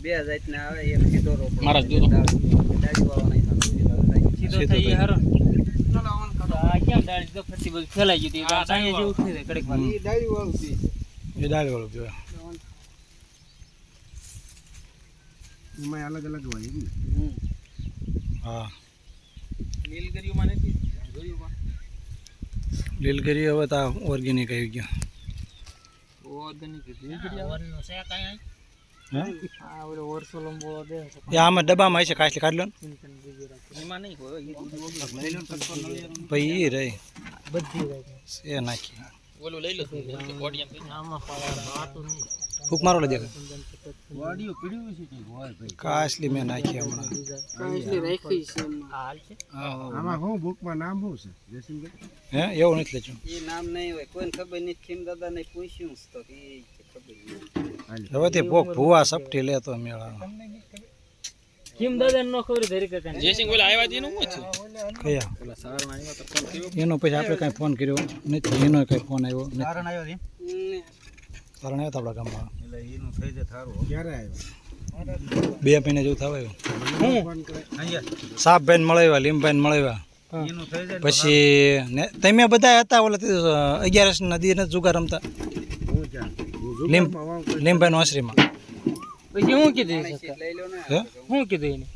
બે જાતના આવે એક સીધો રોપડો મારા જ દૂધો. ડાળી વાળો નહીં થતો સીધો થઈ ગયો હારો આ કેમ ડાળી તો ફરતી બધું ફેલાઈ ગયું હતું આ સાંજે જેવું થઈ જાય કડક એ ડાળી વાળું છે એ ડાળ વાળું જોયા એમાં અલગ અલગ હોય ને હા નીલગીરીમાં નથી જોયું લીલગીરી હવે તો ઓર્ગેનિક આવી ગયો ઓર્ગેનિક વરનો છે કાંઈ હા આ ઓલો ઓરસો લંબો દે છે એ આમાં ડબ્બામાં આવી છે કાચલી કાઢ લો ને એમાં નહીં હોય એ પછી એ રહી બધી રહે એ નાખી ઓલું લઈ લો કોડિયા આમાં પાવા વાતું નહીં ફૂક મારો લઈ દેખાય વાડીઓ પીડ્યું છે કે હોય ભાઈ કાચલી મેં નાખી હમણાં કાંઈ રાખી છે હાલ છે આમાં હું બુકમાં નામ શું છે જયસિંહભાઈ હે એવું નથી લેજો એ નામ નહીં હોય કોઈને ખબર નહીં ખીમ દાદા ને પૂછ્યું તો એ ખબર નહીં હવે તે ભૂવા સપટી લેતો મેળા કિમ દાદા નો ખબર ધરી કે કાંઈ જયસિંહ ઓલા આવ્યા છે એનું શું છે કયા ઓલા સારમાં આવ્યા તો ફોન કર્યો એનો પછી આપણે કાંઈ ફોન કર્યો નથી એનો કાંઈ ફોન આવ્યો નથી કારણ આવ્યો છે કારણ આવ્યો તો આપણા ગામમાં એટલે એનું થઈ જાય થારું ક્યારે આવ્યો 2 મહિના જેવું થવા આવ્યું ફોન કરે અહીંયા સાપભાઈને મળ્યા લીમભાઈને મળ્યા એનું થઈ જાય પછી તમે બધા હતા ઓલા 11 નદી ને જુગાર રમતા હું ક્યાં લીમભાઈનો આશ્રમમાં પછી હું કીધું લઈ લો ને હે હું કીધું એને